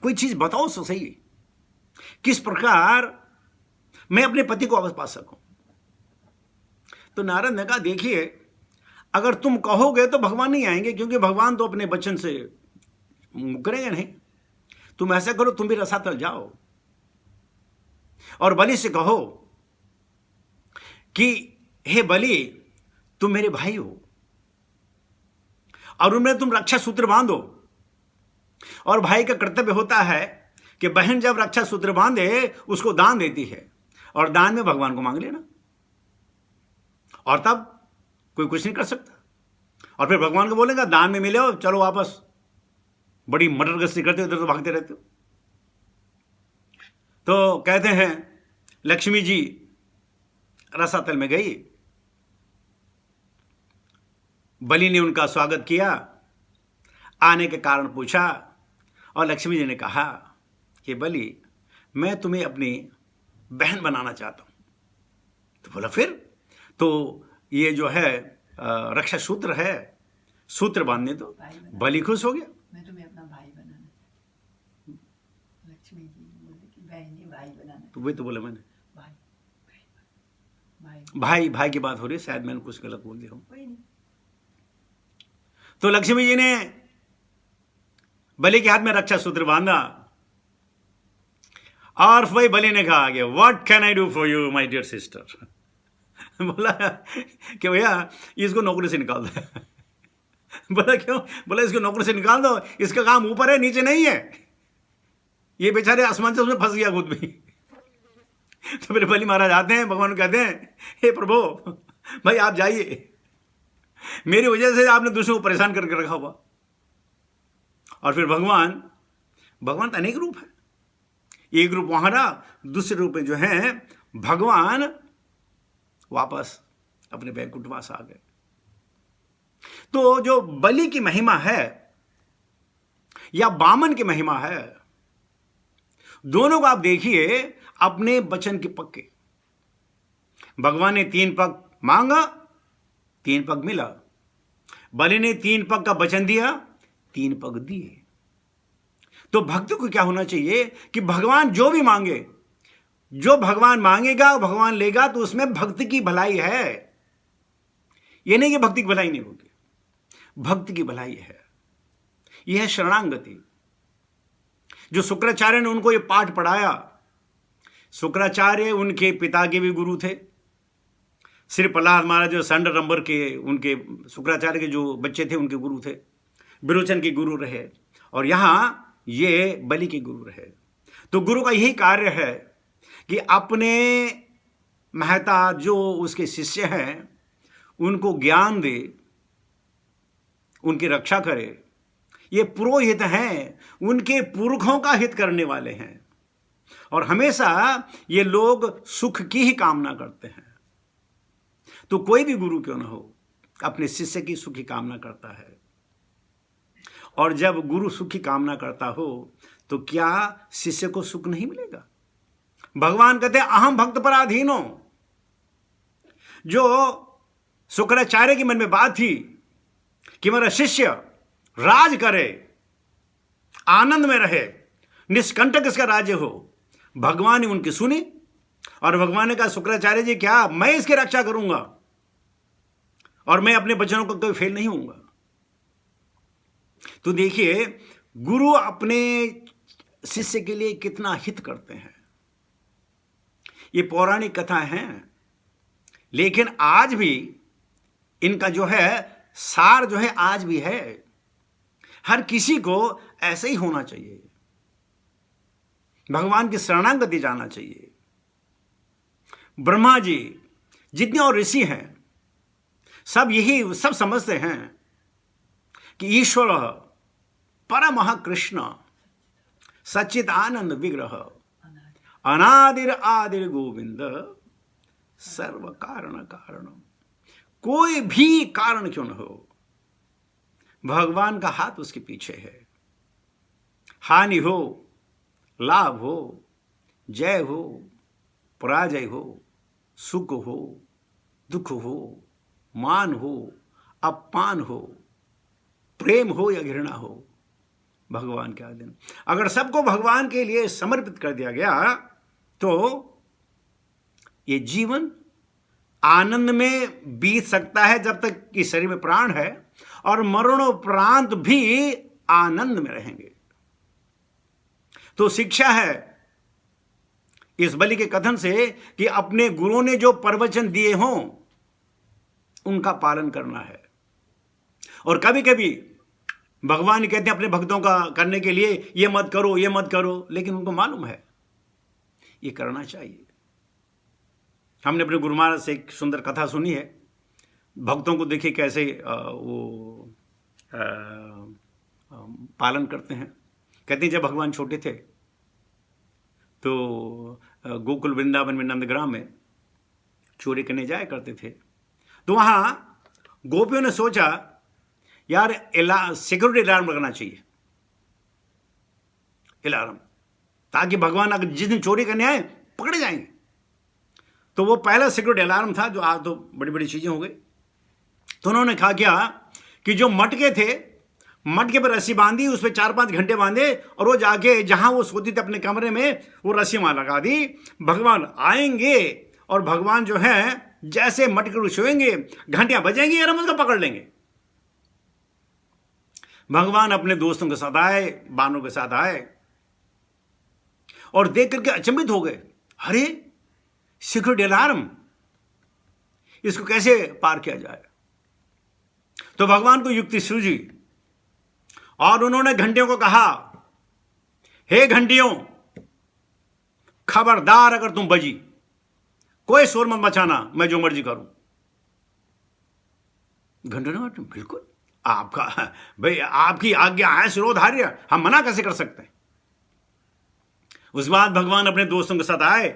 कोई चीज बताओ तो सही, किस प्रकार मैं अपने पति को वापस पा सकूं। तो नारद ने कहा देखिए अगर तुम कहोगे तो भगवान नहीं आएंगे, क्योंकि भगवान तो अपने वचन से मुकरेंगे नहीं। तुम ऐसा करो, तुम भी रसातल जाओ और बलि से कहो कि हे बलि तुम मेरे भाई हो और उनमें तुम रक्षा सूत्र बांधो। और भाई का कर्तव्य होता है कि बहन जब रक्षा सूत्र बांधे उसको दान देती है और दान में भगवान को मांग लेना, और तब कोई कुछ नहीं कर सकता। और फिर भगवान को बोलेगा दान में मिले हो चलो वापस, बड़ी मटर गश्ती करते हो, इधर तो भागते रहते हो। तो कहते हैं लक्ष्मी जी रसातल में गई बलि ने उनका स्वागत किया, आने के कारण पूछा, और लक्ष्मी जी ने कहा कि बलि, मैं तुम्हें अपनी बहन बनाना चाहता हूं। तो बोला फिर? तो ये जो है रक्षा सूत्र है, सूत्र बांधने दो। बलि खुश हो गया। मैं तुम्हें अपना भाई बनाना चाहती हूं। लक्ष्मी जी बोले कि बहन भाई बनाना। तो वही तो बोला मैंने, भाई भाई भाई भाई की बात हो रही है, शायद मैंने कुछ गलत बोल दिया हूं। कोई नहीं। तो लक्ष्मी जी ने बलि के हाथ में रक्षा सूत्र बांधा, और वही बलि ने कहा कि what can I do for you my dear sister. बोला कि भैया इसको नौकरी से निकाल दो। बोला क्यों? बोला इसको नौकरी से निकाल दो, इसका काम ऊपर है नीचे नहीं है, ये बेचारे आसमान से उसमें फंस गया खुद भी। तो फिर बलि महाराज आते हैं, भगवान कहते हैं, हे प्रभु भाई आप जाइए, मेरी वजह से आपने दूसरों को परेशान करके रखा हुआ। और फिर भगवान तो अनेक रूप है, एक रूप वहां रहा, दूसरे रूप में जो है भगवान वापस अपने वैकुंठवास आ गए। तो जो बलि की महिमा है या वामन की महिमा है, दोनों को आप देखिए अपने वचन के पक्के। भगवान ने 3 पग मांगा, 3 पग मिला। बलि ने 3 पग का वचन दिया, 3 पग दिए। तो भक्त को क्या होना चाहिए कि भगवान जो भी मांगे, जो भगवान मांगेगा भगवान लेगा, तो उसमें भक्त की भलाई है। यह नहीं कि भक्ति की भलाई नहीं होगी, भक्त की भलाई है। यह है शरणागति। जो शुक्राचार्य ने उनको यह पाठ पढ़ाया, शुक्राचार्य उनके पिता के भी गुरु थे। श्री प्रहलाद महाराज जो संड नंबर के, उनके शुक्राचार्य के जो बच्चे थे उनके गुरु थे, विरोचन के गुरु रहे, और यहां ये बलि के गुरु रहे। तो गुरु का यही कार्य है कि अपने महता जो उसके शिष्य हैं उनको ज्ञान दे, उनकी रक्षा करे। ये पुरोहित हैं, उनके पुरखों का हित करने वाले हैं, और हमेशा ये लोग सुख की ही कामना करते हैं। तो कोई भी गुरु क्यों ना हो, अपने शिष्य की सुख की कामना करता है। और जब गुरु सुख की कामना करता हो तो क्या शिष्य को सुख नहीं मिलेगा? भगवान कहते हैं अहम भक्त पराधीनो। जो शुक्राचार्य के मन में बात थी कि मेरा शिष्य राज करे, आनंद में रहे, निष्कंटक इसका राज्य हो, भगवान ने उनकी सुनी, और भगवान ने कहा शुक्राचार्य जी क्या मैं इसकी रक्षा करूंगा, और मैं अपने वचनों को कभी फेल नहीं होऊंगा। तो देखिए गुरु अपने शिष्य के लिए कितना हित करते हैं। ये पौराणिक कथा है, लेकिन आज भी इनका जो है सार जो है आज भी है। हर किसी को ऐसे ही होना चाहिए, भगवान की शरणागति जाना चाहिए। ब्रह्मा जी जितने और ऋषि हैं सब समझते हैं कि ईश्वर परमः कृष्ण सच्चित आनंद विग्रह अनादिर आदिर गोविंद सर्व कारण कारण। कोई भी कारण क्यों न हो, भगवान का हाथ उसके पीछे है। हानि हो, लाभ हो, जय हो, पराजय हो, सुख हो, दुख हो, मान हो, अपमान हो, प्रेम हो या घृणा हो, भगवान के अधीन। अगर सबको भगवान के लिए समर्पित कर दिया गया तो ये जीवन आनंद में बीत सकता है जब तक कि शरीर में प्राण है, और मरणोपरांत भी आनंद में रहेंगे। तो शिक्षा है इस बलि के कथन से कि अपने गुरुओं ने जो प्रवचन दिए हों उनका पालन करना है। और कभी कभी भगवान कहते हैं अपने भक्तों का करने के लिए ये मत करो, ये मत करो, लेकिन उनको मालूम है ये करना चाहिए। हमने अपने गुरु महाराज से एक सुंदर कथा सुनी है। भक्तों को देखिए कैसे वो पालन करते हैं। कहते हैं जब भगवान छोटे थे तो गोकुल वृंदावन में नंदग्राम में चोरी करने जाया करते थे। तो वहाँ गोपियों ने सोचा यार सिक्योरिटी अलार्म लगाना चाहिए, अलार्म, ताकि भगवान अगर जिस दिन चोरी करने आए पकड़े जाएंगे। तो वो पहला सिक्योरिटी अलार्म था, जो आज तो बड़ी बड़ी चीजें हो गई। तो उन्होंने कहा क्या कि जो मटके थे, मटके पर रस्सी बांधी, उस पर 4-5 घंटे बांधे, और वो जाके जहां वो सोती थी अपने कमरे में, वो रस्सी वहां लगा दी। भगवान आएंगे और भगवान जो है जैसे मटके को छुएंगे, घंटियां बजेंगी और हम उसको पकड़ लेंगे। भगवान अपने दोस्तों के साथ आए, बानों के साथ आए, और देख करके अचंभित हो गए, अरे सिक्योरिटी अलार्म, इसको कैसे पार किया जाए। तो भगवान को युक्ति सूझी और उन्होंने घंटियों को कहा, हे घंटियों, खबरदार अगर तुम बजी, कोई शोर मत मचाना, मैं जो मर्जी करूं। घंटियों ने कहा, बिल्कुल, आपका भाई, आपकी आज्ञा है शिरोधार्य, हम मना कैसे कर सकते हैं। उस बाद भगवान अपने दोस्तों के साथ आए,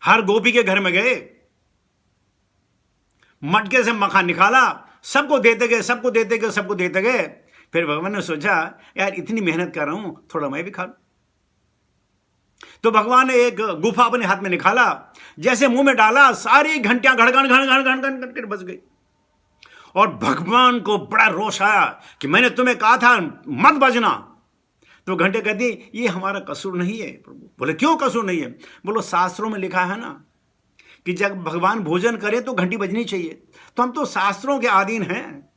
हर गोपी के घर में गए, मटके से मक्खन निकाला, सबको देते गए, सबको देते गए, सबको देते गए। फिर भगवान ने सोचा, यार इतनी मेहनत कर रहा हूं, थोड़ा मैं भी खा लूं। तो भगवान ने एक गुफा अपने हाथ में निकाला, जैसे मुंह में डाला, सारी घंटियां घड़घड़ घड़ घड़ घड़ घड़ कर बज गई। और भगवान को बड़ा रोष आया कि मैंने तुम्हें कहा था मत बजना। तो घंटे कहती, ये हमारा कसूर नहीं है प्रभु। बोले, क्यों कसूर नहीं है। बोलो, शास्त्रों में लिखा है ना कि जब भगवान भोजन करे तो घंटी बजनी चाहिए। तो हम तो शास्त्रों के अधीन हैं।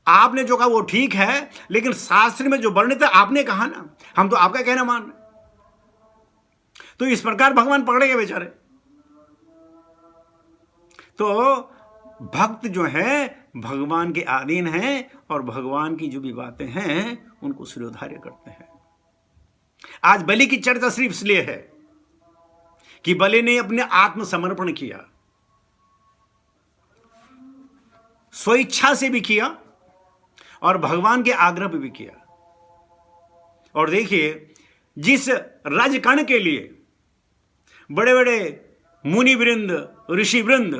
आपने जो कहा वो ठीक है, लेकिन शास्त्र में जो वर्णित है आपने कहा ना, हम तो आपका कहना मान रहे। तो इस प्रकार भगवान पकड़े गए बेचारे। तो भक्त जो है भगवान के अधीन हैं, और भगवान की जो भी बातें हैं उनको शिरोधार्य करते हैं। आज बलि की चर्चा सिर्फ इसलिए है कि बलि ने अपने आत्मसमर्पण किया, स्वेच्छा से भी किया और भगवान के आग्रह पे भी किया। और देखिए, जिस राजकण के लिए बड़े बड़े मुनि वृंद, ऋषि वृंद,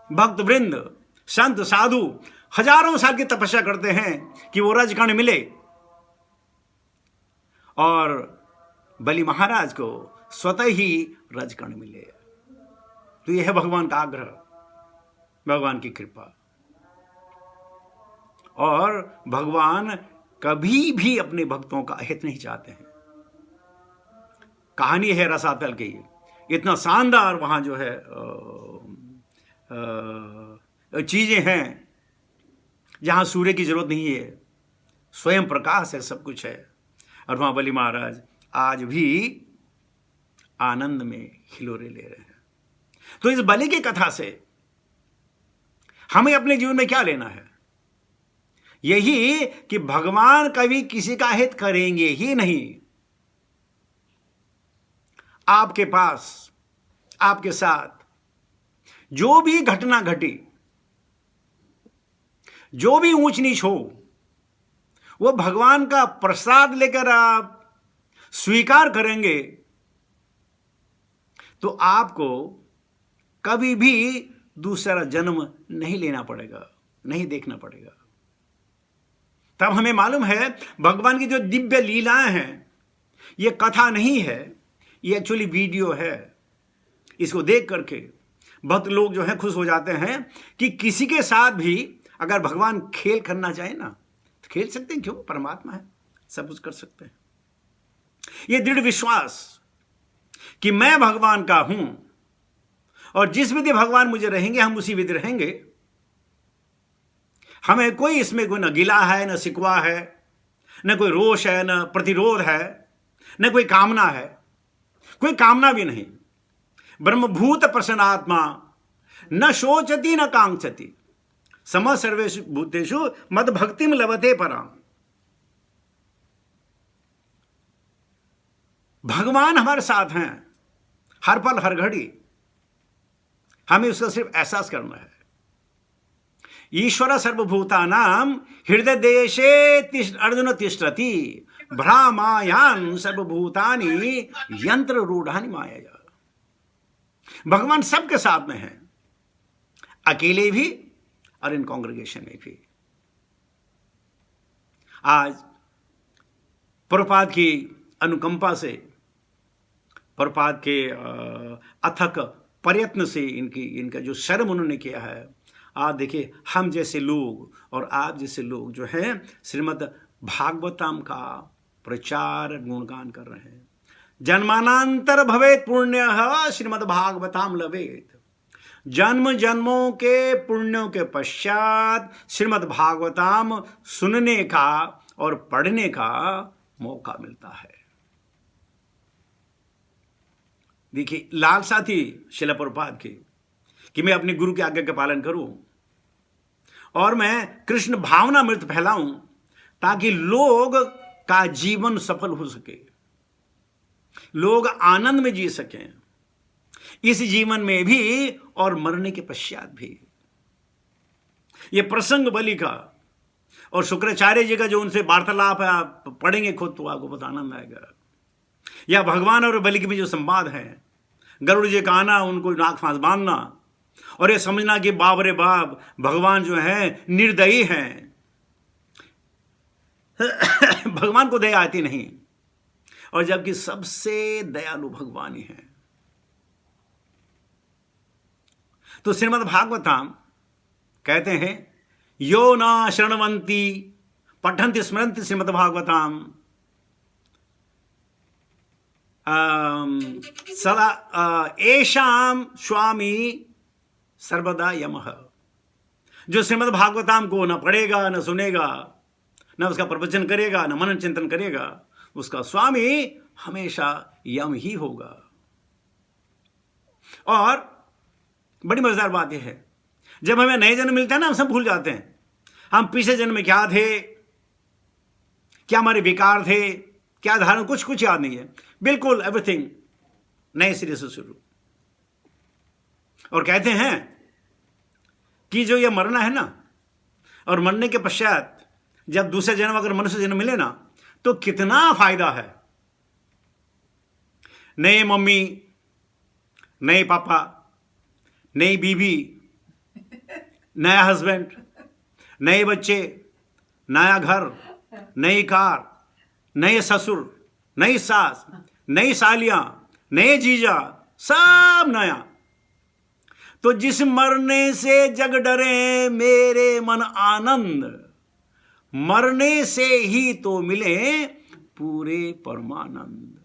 भक्त वृंद, संत साधु हजारों साल की तपस्या करते हैं कि वो राजकण मिले, और बलि महाराज को स्वतः ही राजकण मिले। तो यह है भगवान का आग्रह, भगवान की कृपा। और भगवान कभी भी अपने भक्तों का अहित नहीं चाहते हैं। कहानी है रसातल की, इतना शानदार वहां जो है चीजें हैं जहां सूर्य की जरूरत नहीं है, स्वयं प्रकाश है, सब कुछ है। और वहां बलि महाराज आज भी आनंद में हिलोरे ले रहे हैं। तो इस बलि की कथा से हमें अपने जीवन में क्या लेना है? यही कि भगवान कभी किसी का हित करेंगे ही नहीं। आपके पास, आपके साथ जो भी घटना घटी, जो भी ऊंच नीच हो, वो भगवान का प्रसाद लेकर आप स्वीकार करेंगे तो आपको कभी भी दूसरा जन्म नहीं लेना पड़ेगा, नहीं देखना पड़ेगा। तब हमें मालूम है भगवान की जो दिव्य लीलाएं हैं, ये कथा नहीं है, ये एक्चुअली वीडियो है। इसको देख करके भक्त लोग जो है खुश हो जाते हैं कि किसी के साथ भी अगर भगवान खेल करना चाहे ना तो खेल सकते हैं। क्यों? परमात्मा है, सब कुछ कर सकते हैं। ये दृढ़ विश्वास कि मैं भगवान का हूं और जिस विधि भगवान मुझे रहेंगे हम उसी विधि रहेंगे। हमें कोई इसमें कोई न गिला है, न सिकवा है, न कोई रोष है, न प्रतिरोध है, न कोई कामना है, कोई कामना भी नहीं। ब्रह्मभूत प्रसन्नात्मा न शोचति न कांक्षति सम सर्वेषु भूतेषु मद भक्तिम लभते पराम। भगवान हमारे साथ हैं हर पल हर घड़ी, हमें उसका सिर्फ एहसास करना है। ईश्वर सर्वभूतानां हृदय देशे अर्जुन तिष्ठति भ्रामायान सर्वभूतानि यंत्र रूढ़ानि माया। भगवान सबके साथ में हैं, अकेले भी और इन कॉन्ग्रेगेशन में भी। आज प्रभुपाद की अनुकंपा से, प्रभुपाद के अथक प्रयत्न से, इनका जो शर्म उन्होंने किया है, आप देखिए हम जैसे लोग और आप जैसे लोग जो हैं श्रीमद् भागवतम का प्रचार गुणगान कर रहे हैं। जन्मानांतर भवेत पुण्यः श्रीमद् भागवतम लवेत। जन्म जन्मों के पुण्यों के पश्चात श्रीमद् भागवतम सुनने का और पढ़ने का मौका मिलता है। देखिए लालसा थी शिला प्रभुपाद की कि मैं अपने गुरु की आज्ञा का पालन करूं और मैं कृष्ण भावनामृत फैलाऊं ताकि लोग का जीवन सफल हो सके, लोग आनंद में जी सकें, इस जीवन में भी और मरने के पश्चात भी। ये प्रसंग बलि का और शुक्राचार्य जी का जो उनसे वार्तालाप है, आप पढ़ेंगे खुद तो आपको बहुत आनंद आएगा। या भगवान और बलि के भी जो संवाद है, गरुड़ जी का आना, उनको नाक फांस बांधना और ये समझना कि बाप रे बाप भगवान जो है निर्दयी हैं, भगवान को दया आती नहीं, और जबकि सबसे दयालु भगवान ही है। तो श्रीमद् भागवतम कहते हैं यो न शृण्वन्ति पठन्ति स्मरन्ति श्रीमद् भागवतम सदा एषाम स्वामी सर्वदा यमः। जो श्रीमद् भागवतम को न पढ़ेगा, न सुनेगा, न उसका प्रवचन करेगा, न मनन चिंतन करेगा, उसका स्वामी हमेशा यम ही होगा। और बड़ी मजेदार बात यह है, जब हमें नए जन्म मिलता है ना, हम सब भूल जाते हैं हम पिछले जन्म में क्या थे, क्या हमारे विकार थे, क्या धारण, कुछ याद नहीं है, बिल्कुल एवरीथिंग नए सिरे से शुरू। और कहते हैं कि जो ये मरना है ना, और मरने के पश्चात जब दूसरे जन्म अगर मनुष्य जन्म मिले ना, तो कितना फायदा है। नए मम्मी, नए पापा, नई बीवी, नया हस्बैंड, नए बच्चे, नया घर, नई कार, नए ससुर, नई सास, नई सालियां, नए जीजा, सब नया। तो जिस मरने से जग डरे मेरे मन आनंद, मरने से ही तो मिले पूरे परमानंद।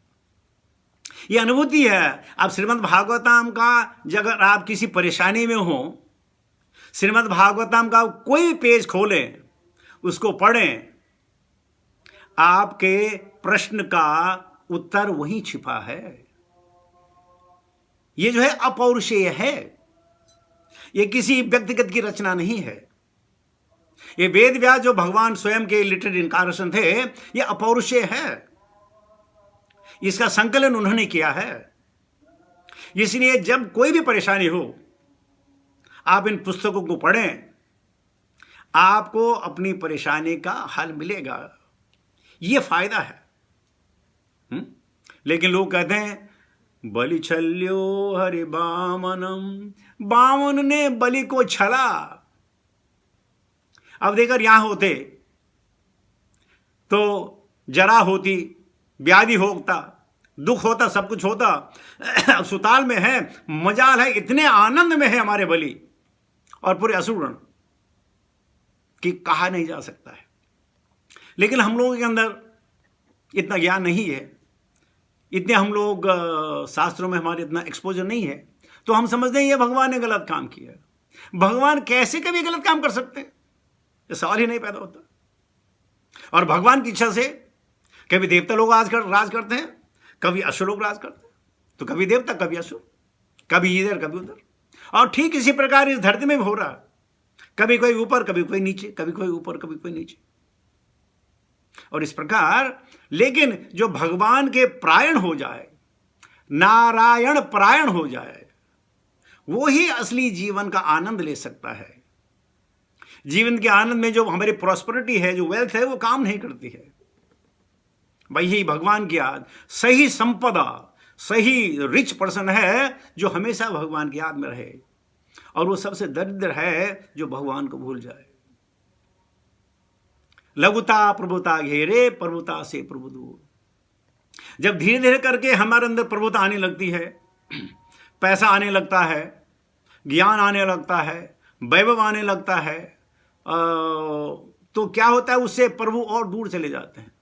यह अनुभूति है। अब श्रीमद् भागवतम का अगर आप किसी परेशानी में हो, श्रीमद् भागवतम का कोई पेज खोलें, उसको पढ़ें, आपके प्रश्न का उत्तर वहीं छिपा है। यह जो है अपौरुषेय है, यह किसी व्यक्तिगत की रचना नहीं है। ये वेद व्यास जो भगवान स्वयं के लिटरेरी इनकारनेशन थे, ये अपौरुषेय है, इसका संकलन उन्होंने किया है। इसलिए जब कोई भी परेशानी हो, आप इन पुस्तकों को पढ़ें, आपको अपनी परेशानी का हल मिलेगा। ये फायदा है। लेकिन लोग कहते हैं बलि छल्यो हरि बामनम, बामन ने बलि को छला। अब देखकर यहां होते तो जरा होती, व्याधि होता, दुख होता, सब कुछ होता। सुताल में है, मजाल है, इतने आनंद में है हमारे बलि और पूरे असुरगण कि कहा नहीं जा सकता है। लेकिन हम लोगों के अंदर इतना ज्ञान नहीं है, इतने हम लोग शास्त्रों में हमारे इतना एक्सपोजर नहीं है, तो हम समझते हैं ये भगवान ने गलत काम किया। भगवान कैसे कभी गलत काम कर सकते हैं, ये सवाल ही नहीं पैदा होता। और भगवान की इच्छा से कभी देवता लोग राज करते हैं, कभी असुर लोग राज करते हैं। तो कभी देवता, कभी असुर, कभी इधर कभी उधर। और ठीक इसी प्रकार इस धरती में भी हो रहा है, कभी कोई ऊपर, कभी कोई नीचे, कभी कोई ऊपर, कभी कोई नीचे। और इस प्रकार, लेकिन जो भगवान के प्रायण हो जाए, नारायण प्रायण हो जाए, वो ही असली जीवन का आनंद ले सकता है। जीवन के आनंद में जो हमारी प्रॉस्पेरिटी है, जो वेल्थ है, वो काम नहीं करती है। वही भगवान की याद, सही संपदा, सही रिच पर्सन है जो हमेशा भगवान की याद में रहे। और वो सबसे दरिद्र है जो भगवान को भूल जाए। लघुता प्रभुता घेरे, प्रभुता से प्रभु दूर। जब धीरे धीरे करके हमारे अंदर प्रभुता आने लगती है, पैसा आने लगता है, ज्ञान आने लगता है, वैभव आने लगता है, तो क्या होता है, उससे प्रभु और दूर चले जाते हैं,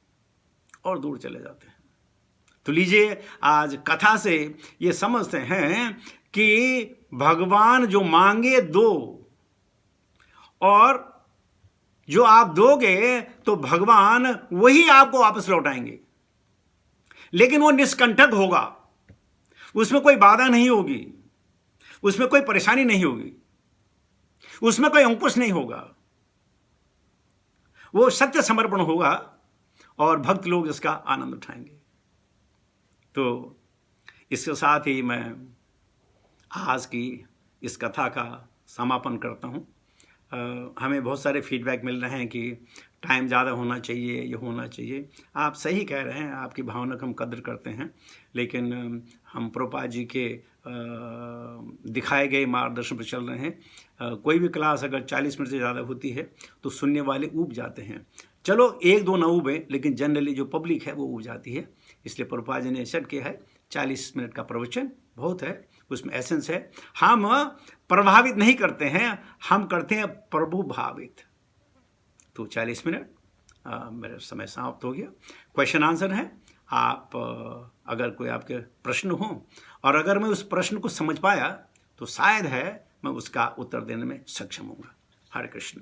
और दूर चले जाते हैं। तो लीजिए, आज कथा से ये समझते हैं कि भगवान जो मांगे दो, और जो आप दोगे तो भगवान वही आपको वापस लौटाएंगे। लेकिन वो निष्कंटक होगा, उसमें कोई बाधा नहीं होगी, उसमें कोई परेशानी नहीं होगी, उसमें कोई अंकुश नहीं होगा। वो सत्य समर्पण होगा और भक्त लोग इसका आनंद उठाएंगे। तो इसके साथ ही मैं आज की इस कथा का समापन करता हूँ। हमें बहुत सारे फीडबैक मिल रहे हैं कि टाइम ज़्यादा होना चाहिए, ये होना चाहिए। आप सही कह रहे हैं, आपकी भावना का हम कदर करते हैं, लेकिन हम प्रभुपाद जी के दिखाए गए मार्गदर्शन पर चल रहे हैं। कोई भी क्लास अगर 40 मिनट से ज़्यादा होती है तो सुनने वाले ऊब जाते हैं। चलो एक दो ना ऊबे, लेकिन जनरली जो पब्लिक है वो ऊब जाती है। इसलिए प्रभुपाद जी ने सेट किया है 40 मिनट का प्रवचन बहुत है, उसमें एसेंस है। हम प्रभावित नहीं करते हैं, हम करते हैं प्रभु भावित। तो 40 मिनट मेरा समय समाप्त हो गया। क्वेश्चन आंसर है। आप अगर कोई आपके प्रश्न हो, और अगर मैं उस प्रश्न को समझ पाया तो शायद है मैं उसका उत्तर देने में सक्षम होऊंगा। हरे कृष्ण।